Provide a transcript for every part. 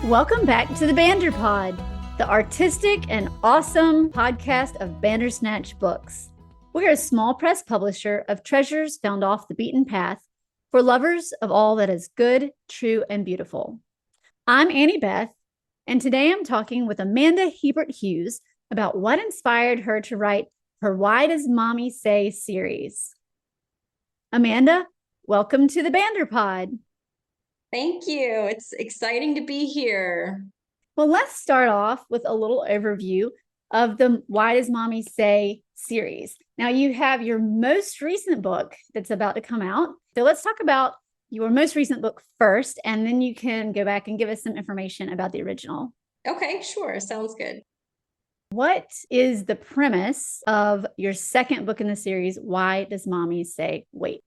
Welcome back to the Banderpod, the artistic and awesome podcast of Bandersnatch Books. We're a small press publisher of treasures found off the beaten path for lovers of all that is good, true, and beautiful. I'm Annie Beth, and today I'm talking with Amanda Hebert Hughes about what inspired her to write her Why Does Mommy Say series. Amanda, welcome to the Banderpod. Thank you. It's exciting to be here. Well, let's start off with a little overview of the Why Does Mommy Say series. Now, you have your most recent book that's about to come out. So let's talk about your most recent book first, and then you can go back and give us some information about the original. Okay, sure. Sounds good. What is the premise of your second book in the series, Why Does Mommy Say Wait?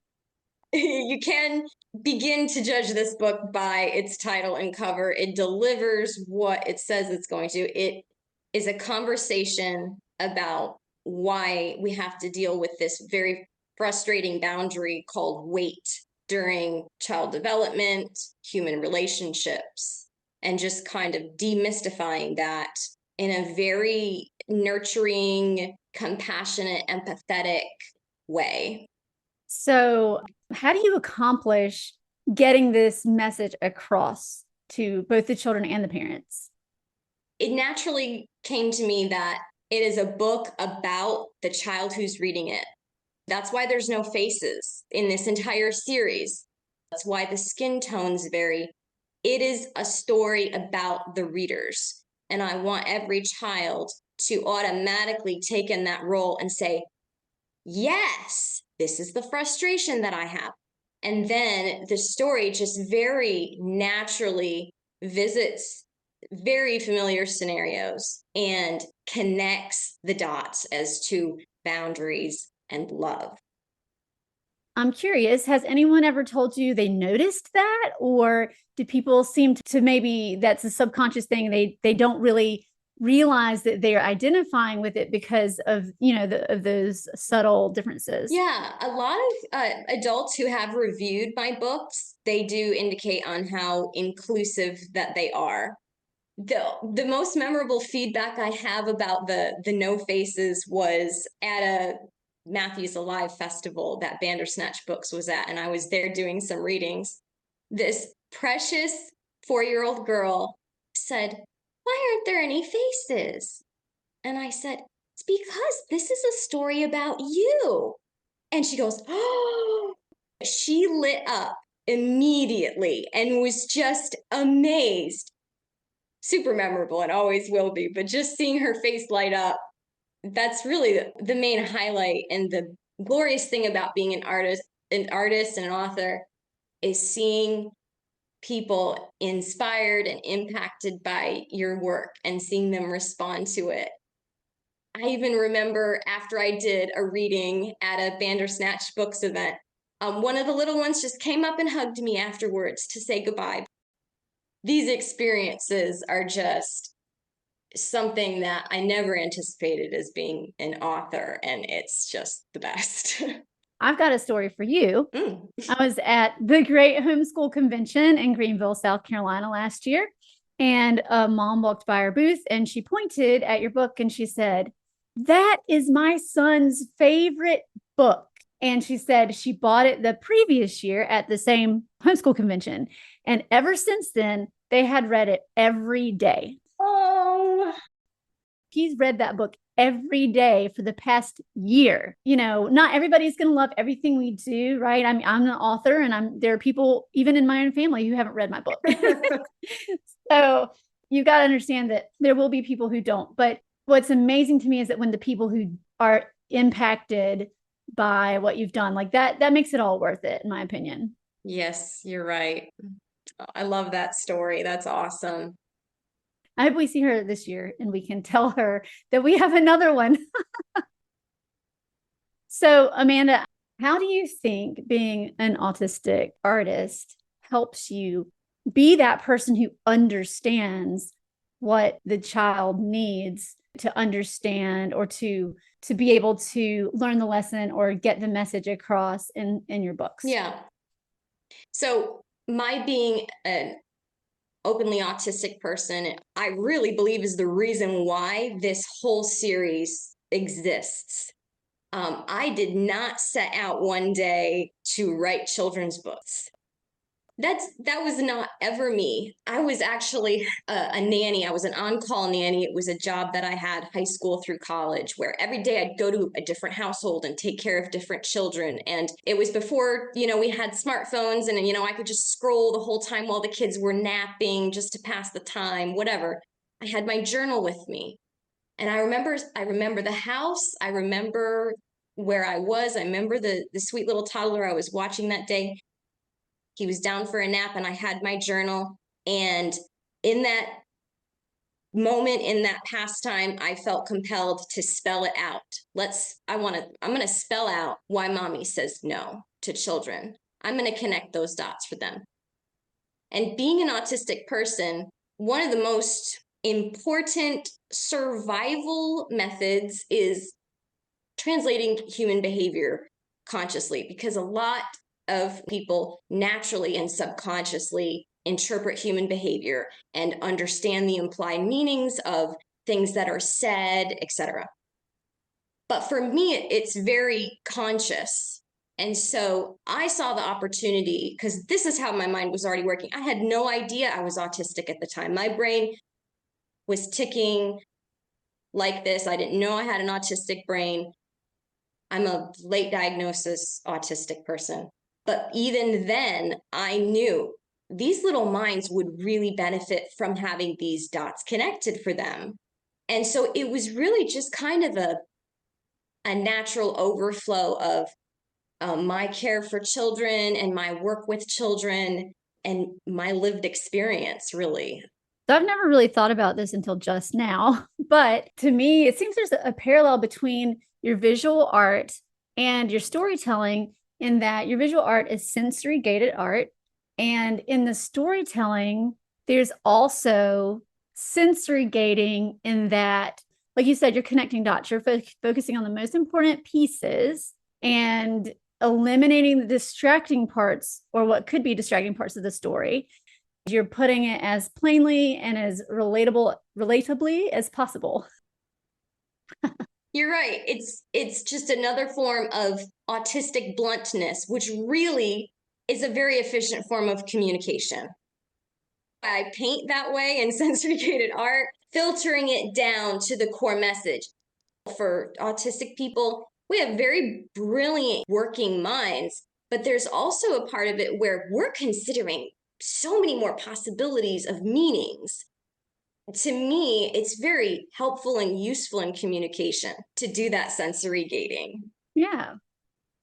You can begin to judge this book by its title and cover. It delivers what it says it's going to. It is a conversation about why we have to deal with this very frustrating boundary called wait during child development, human relationships, and just kind of demystifying that in a very nurturing, compassionate, empathetic way. So, how do you accomplish getting this message across to both the children and the parents? It naturally came to me that it is a book about the child who's reading it. That's why there's no faces in this entire series. That's why the skin tones vary. It is a story about the readers. And I want every child to automatically take in that role and say, yes, this is the frustration that I have. And then the story just very naturally visits very familiar scenarios and connects the dots as to boundaries and love. I'm curious, has anyone ever told you they noticed that? Or do people seem to maybe that's a subconscious thing? They don't really realize that they're identifying with it because of, of those subtle differences. Yeah, a lot of adults who have reviewed my books, they do indicate on how inclusive that they are. The most memorable feedback I have about the no faces was at a Matthews Alive festival that Bandersnatch Books was at, and I was there doing some readings. This precious 4-year-old girl said, "Why aren't there any faces?" And I said, "It's because this is a story about you." And she goes, "Oh," she lit up immediately and was just amazed. Super memorable and always will be, but just seeing her face light up, that's really the main highlight. And the glorious thing about being an artist and an author is seeing people inspired and impacted by your work and seeing them respond to it. I even remember after I did a reading at a Bandersnatch Books event, one of the little ones just came up and hugged me afterwards to say goodbye. These experiences are just something that I never anticipated as being an author, and it's just the best. I've got a story for you. I was at the Great Homeschool Convention in Greenville, South Carolina last year, and a mom walked by our booth and she pointed at your book and she said, "That is my son's favorite book." And she said she bought it the previous year at the same homeschool convention. And ever since then, they had read it every day. Oh, he's read that book every day for the past year. Not everybody's going to love everything we do, right? I'm an author, and there are people even in my own family who haven't read my book. So you've got to understand that there will be people who don't. But what's amazing to me is that when the people who are impacted by what you've done, like that makes it all worth it, in my opinion. Yes, you're right. I love that story. That's awesome. I hope we see her this year and we can tell her that we have another one. So, Amanda, how do you think being an autistic artist helps you be that person who understands what the child needs to understand, or to be able to learn the lesson or get the message across in your books? Yeah. So my being a openly autistic person, I really believe is the reason why this whole series exists. I did not set out one day to write children's books. That was not ever me. I was actually a nanny. I was an on-call nanny. It was a job that I had high school through college, where every day I'd go to a different household and take care of different children. And it was before, we had smartphones, and I could just scroll the whole time while the kids were napping just to pass the time, whatever. I had my journal with me. And I remember the house. I remember where I was. I remember the sweet little toddler I was watching that day. He was down for a nap, and I had my journal. And in that moment, in that pastime, I felt compelled to spell it out. I'm going to spell out why mommy says no to children. I'm going to connect those dots for them. And being an autistic person, one of the most important survival methods is translating human behavior consciously, because a lot of people naturally and subconsciously interpret human behavior and understand the implied meanings of things that are said, etc. But for me, it's very conscious. And so I saw the opportunity, because this is how my mind was already working. I had no idea I was autistic at the time. My brain was ticking like this. I didn't know I had an autistic brain. I'm a late diagnosis autistic person. But even then, I knew these little minds would really benefit from having these dots connected for them. And so it was really just kind of a natural overflow of my care for children and my work with children and my lived experience, really. So I've never really thought about this until just now, but to me, it seems there's a parallel between your visual art and your storytelling, in that your visual art is sensory gated art. And in the storytelling, there's also sensory gating, in that, like you said, you're connecting dots, you're focusing on the most important pieces and eliminating the distracting parts, or what could be distracting parts of the story. You're putting it as plainly and as relatably as possible. You're right. It's just another form of autistic bluntness, which really is a very efficient form of communication. I paint that way in sensory gated art, filtering it down to the core message. For autistic people, we have very brilliant working minds, but there's also a part of it where we're considering so many more possibilities of meanings. To me, it's very helpful and useful in communication to do that sensory gating. Yeah.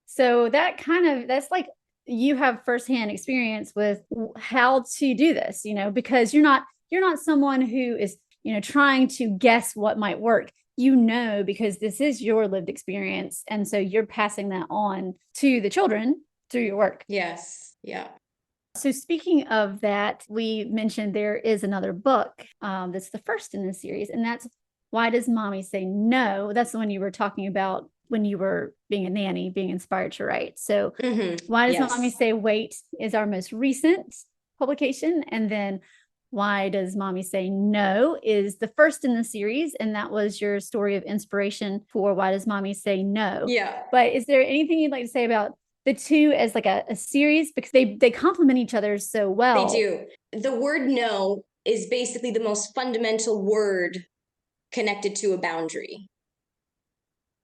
So that's like, you have firsthand experience with how to do this, because you're not someone who is, trying to guess what might work, because this is your lived experience. And so you're passing that on to the children through your work. Yes. Yeah. So speaking of that, we mentioned there is another book that's the first in the series, and that's Why Does Mommy Say No? That's the one you were talking about when you were being a nanny, being inspired to write. So Why Does Mommy Say Wait is our most recent publication. And then Why Does Mommy Say No is the first in the series. And that was your story of inspiration for Why Does Mommy Say No? Yeah. But is there anything you'd like to say about the two as like a series, because they complement each other so well? They do. The word no is basically the most fundamental word connected to a boundary.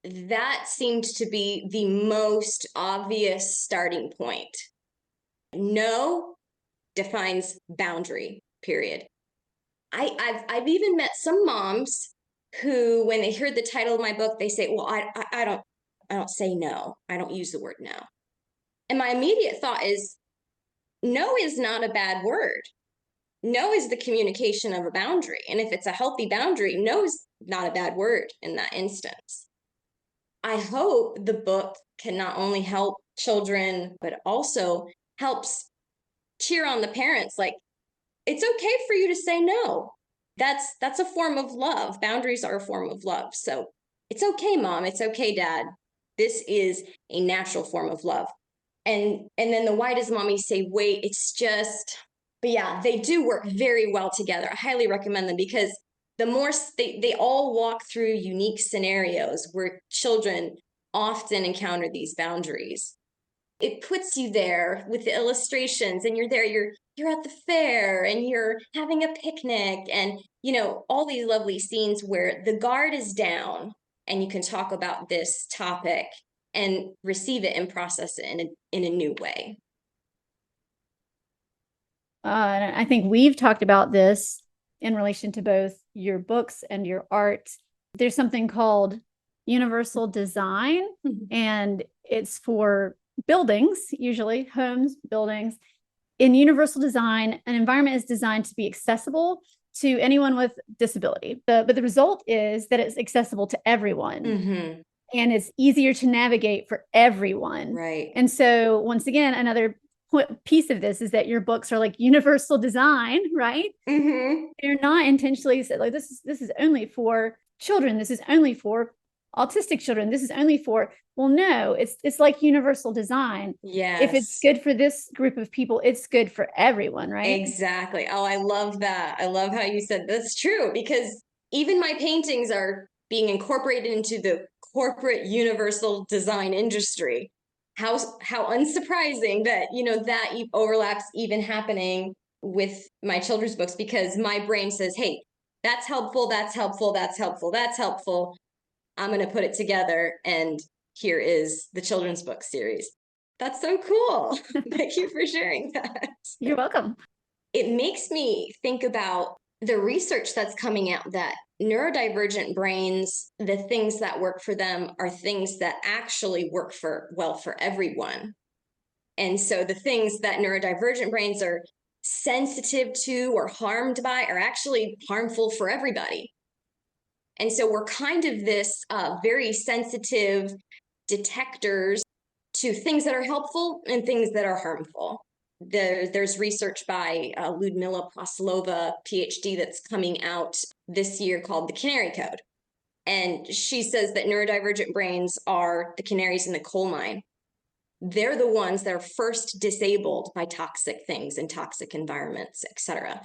That seemed to be the most obvious starting point. No defines boundary, period. I've even met some moms who, when they heard the title of my book, they say, well, I don't say no. I don't use the word no. And my immediate thought is, no is not a bad word. No is the communication of a boundary. And if it's a healthy boundary, no is not a bad word in that instance. I hope the book can not only help children, but also helps cheer on the parents. Like, it's okay for you to say no. That's a form of love. Boundaries are a form of love. So it's okay, mom. It's okay, dad. This is a natural form of love. And then the Why Does Mommy Say Wait? It's just, But yeah, they do work very well together. I highly recommend them because the more they all walk through unique scenarios where children often encounter these boundaries. It puts you there with the illustrations, and you're there, you're at the fair and you're having a picnic, and all these lovely scenes where the guard is down and you can talk about this topic and receive it and process it in a new way. And I think we've talked about this in relation to both your books and your art. There's something called universal design, and it's for buildings, usually homes, buildings. In universal design, an environment is designed to be accessible to anyone with disability. But the result is that it's accessible to everyone. Mm-hmm. And it's easier to navigate for everyone. Right. And so once again, another piece of this is that your books are like universal design, right? Mm-hmm. They're not intentionally said like this is only for children. This is only for autistic children. This is only for, well, no, it's like universal design. Yes. If it's good for this group of people, it's good for everyone, right? Exactly. Oh, I love that. I love how you said that's true, because even my paintings are being incorporated into the corporate universal design industry. How unsurprising that that overlaps even happening with my children's books, because my brain says, hey, that's helpful, that's helpful, that's helpful, that's helpful. I'm going to put it together, and here is the children's book series. That's so cool. Thank you for sharing that. You're welcome. It makes me think about the research that's coming out that neurodivergent brains, the things that work for them are things that actually work well for everyone. And so the things that neurodivergent brains are sensitive to or harmed by are actually harmful for everybody. And so we're kind of this very sensitive detectors to things that are helpful and things that are harmful. There's research by Ludmila Poslova, PhD, that's coming out this year called The Canary Code. And she says that neurodivergent brains are the canaries in the coal mine. They're the ones that are first disabled by toxic things and toxic environments, etc.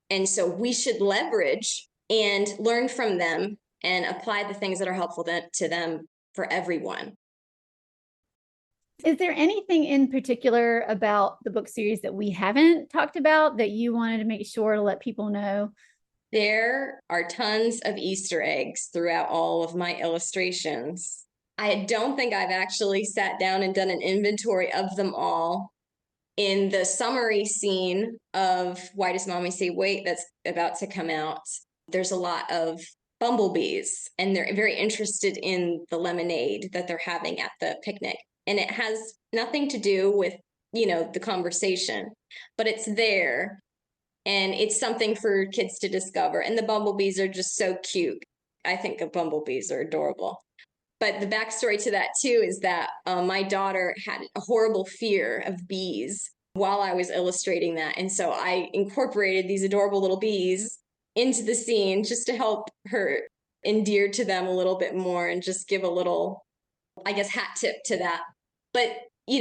And so we should leverage and learn from them and apply the things that are helpful to them for everyone. Is there anything in particular about the book series that we haven't talked about that you wanted to make sure to let people know? There are tons of Easter eggs throughout all of my illustrations. I don't think I've actually sat down and done an inventory of them all. In the summary scene of Why Does Mommy Say Wait that's about to come out, there's a lot of bumblebees, and they're very interested in the lemonade that they're having at the picnic. And it has nothing to do with, the conversation, but it's there. And it's something for kids to discover. And the bumblebees are just so cute. I think the bumblebees are adorable. But the backstory to that, too, is that my daughter had a horrible fear of bees while I was illustrating that. And so I incorporated these adorable little bees into the scene just to help her endear to them a little bit more and just give a little, I guess, hat tip to that. But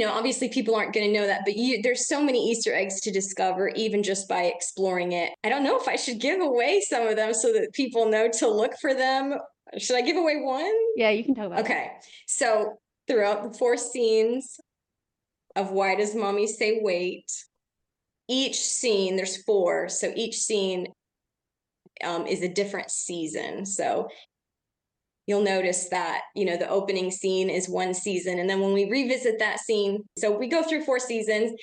obviously people aren't going to know that, but there's so many Easter eggs to discover, even just by exploring it. I don't know if I should give away some of them so that people know to look for them. Should I give away one? Yeah, you can talk about Okay. So throughout the 4 scenes of Why Does Mommy Say Wait, each scene, there's 4, so each scene is a different season. So you'll notice that, the opening scene is one season. And then when we revisit that scene, so we go through 4 seasons.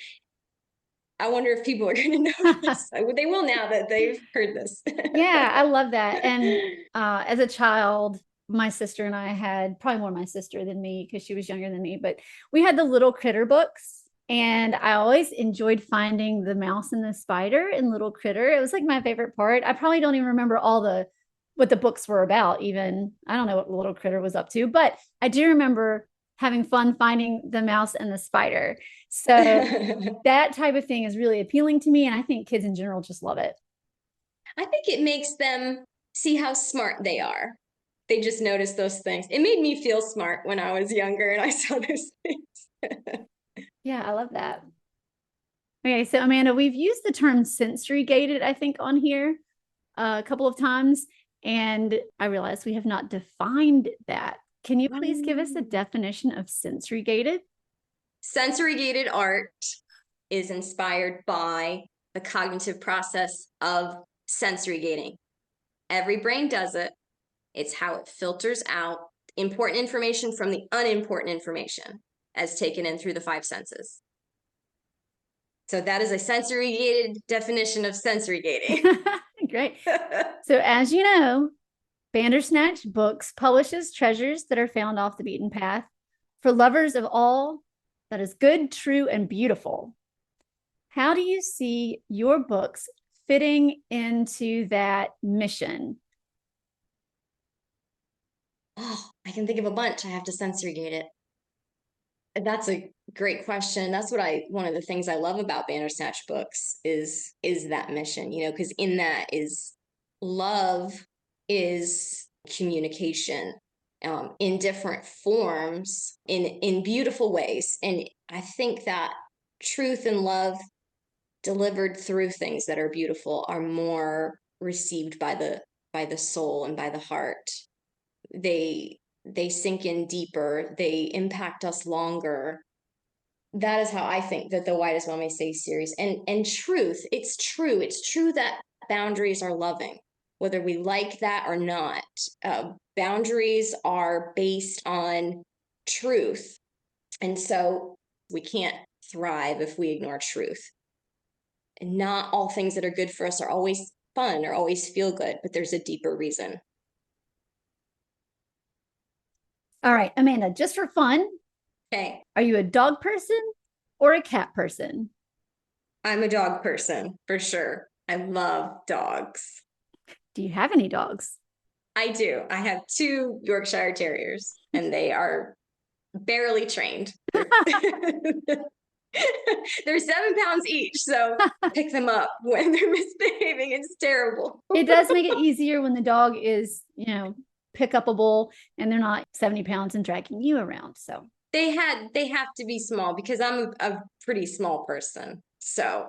I wonder if people are going to know this. They will now that they've heard this. Yeah, I love that. And as a child, my sister and I had, probably more my sister than me because she was younger than me, but we had the little critter books. And I always enjoyed finding the mouse and the spider in Little Critter. It was like my favorite part. I probably don't even remember what the books were about, even. I don't know what Little Critter was up to, but I do remember having fun finding the mouse and the spider. So that type of thing is really appealing to me. And I think kids in general just love it. I think it makes them see how smart they are. They just notice those things. It made me feel smart when I was younger and I saw those things. Yeah, I love that. Okay, so Amanda, we've used the term sensory gated, I think, on here a couple of times, and I realized we have not defined that. Can you please give us a definition of sensory gated? Sensory gated art is inspired by the cognitive process of sensory gating. Every brain does it. It's how it filters out important information from the unimportant information as taken in through the five senses. So that is a sensory gated definition of sensory gating. Great. So as you know, Bandersnatch Books publishes treasures that are found off the beaten path for lovers of all that is good, true, and beautiful. How do you see your books fitting into that mission? Oh, I can think of a bunch. I have to sensory gate it. That's a great question. That's what one of the things I love about Bandersnatch Books is that mission, because in that is love is communication in different forms, in beautiful ways. And I think that truth and love delivered through things that are beautiful are more received by the soul and by the heart. They sink in deeper, they impact us longer. That is how I think that the White as Well May Stay series and truth, it's true that boundaries are loving, whether we like that or not. Boundaries are based on truth, and so we can't thrive if we ignore truth. And not all things that are good for us are always fun or always feel good, but there's a deeper reason. All right, Amanda, just for fun, Okay. Are you a dog person or a cat person? I'm a dog person, for sure. I love dogs. Do you have any dogs? I do. I have 2 Yorkshire Terriers, and they are barely trained. They're 7 pounds each, so pick them up when they're misbehaving. It's terrible. It does make it easier when the dog is, pick upable and they're not 70 pounds and dragging you around. So they have to be small because I'm a pretty small person. So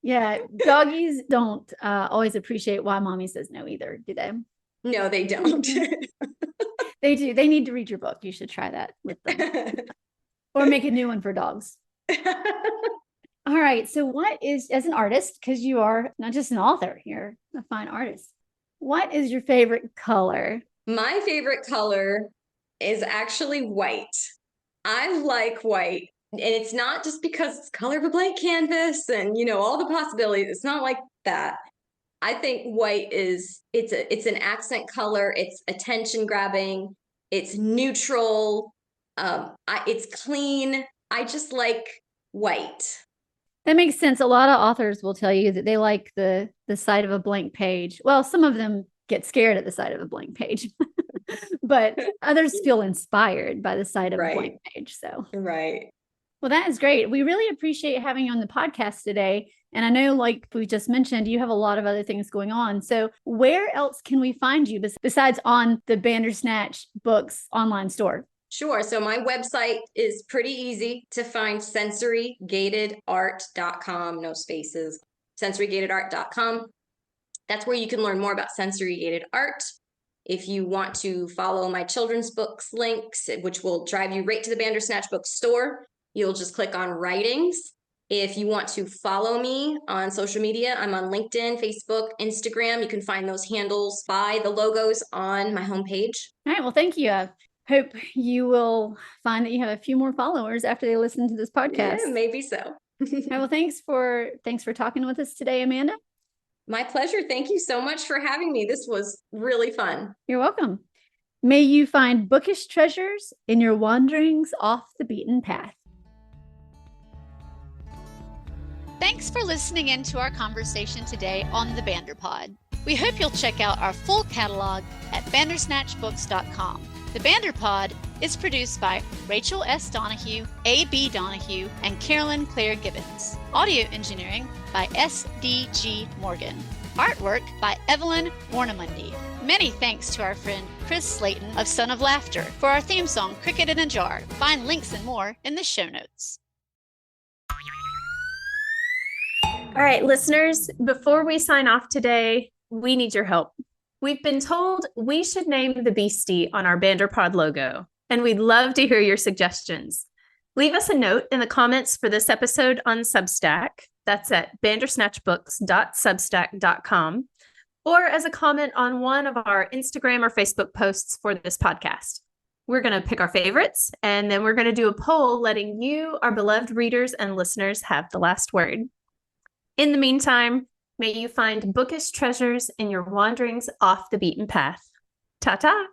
yeah, doggies don't always appreciate why mommy says no either, do they? No, they don't. They do. They need to read your book. You should try that with them. Or make a new one for dogs. All right. So what is, as an artist, because you are not just an author, you're a fine artist, what is your favorite color? My favorite color is actually white. I like white. And it's not just because it's color of a blank canvas and, all the possibilities. It's not like that. I think white it's an accent color. It's attention grabbing. It's neutral. It's clean. I just like white. That makes sense. A lot of authors will tell you that they like the sight of a blank page. Well, some of them get scared at the sight of a blank page, but others feel inspired by the sight of a blank page. So, right. Well, that is great. We really appreciate having you on the podcast today. And I know, like we just mentioned, you have a lot of other things going on. So where else can we find you besides on the Bandersnatch Books online store? Sure. So my website is pretty easy to find, sensorygatedart.com, no spaces, sensorygatedart.com. That's where you can learn more about sensory gated art. If you want to follow my children's books links, which will drive you right to the Bandersnatch Books store, you'll just click on writings. If you want to follow me on social media, I'm on LinkedIn, Facebook, Instagram. You can find those handles by the logos on my homepage. All right. Well, thank you. I hope you will find that you have a few more followers after they listen to this podcast. Yeah, maybe so. All right, well, thanks for talking with us today, Amanda. My pleasure. Thank you so much for having me. This was really fun. You're welcome. May you find bookish treasures in your wanderings off the beaten path. Thanks for listening in to our conversation today on the Banderpod. We hope you'll check out our full catalog at bandersnatchbooks.com. The Banderpod is produced by Rachel S. Donahue, A.B. Donahue, and Carolyn Claire Gibbons. Audio engineering by S.D.G. Morgan. Artwork by Evelyn Warnamundi. Many thanks to our friend Chris Slayton of Son of Laughter for our theme song, Cricket in a Jar. Find links and more in the show notes. All right, listeners, before we sign off today, we need your help. We've been told we should name the beastie on our Banderpod logo, and we'd love to hear your suggestions. Leave us a note in the comments for this episode on Substack. That's at bandersnatchbooks.substack.com, or as a comment on one of our Instagram or Facebook posts for this podcast. We're going to pick our favorites, and then we're going to do a poll letting you, our beloved readers and listeners, have the last word. In the meantime, may you find bookish treasures in your wanderings off the beaten path. Ta-ta!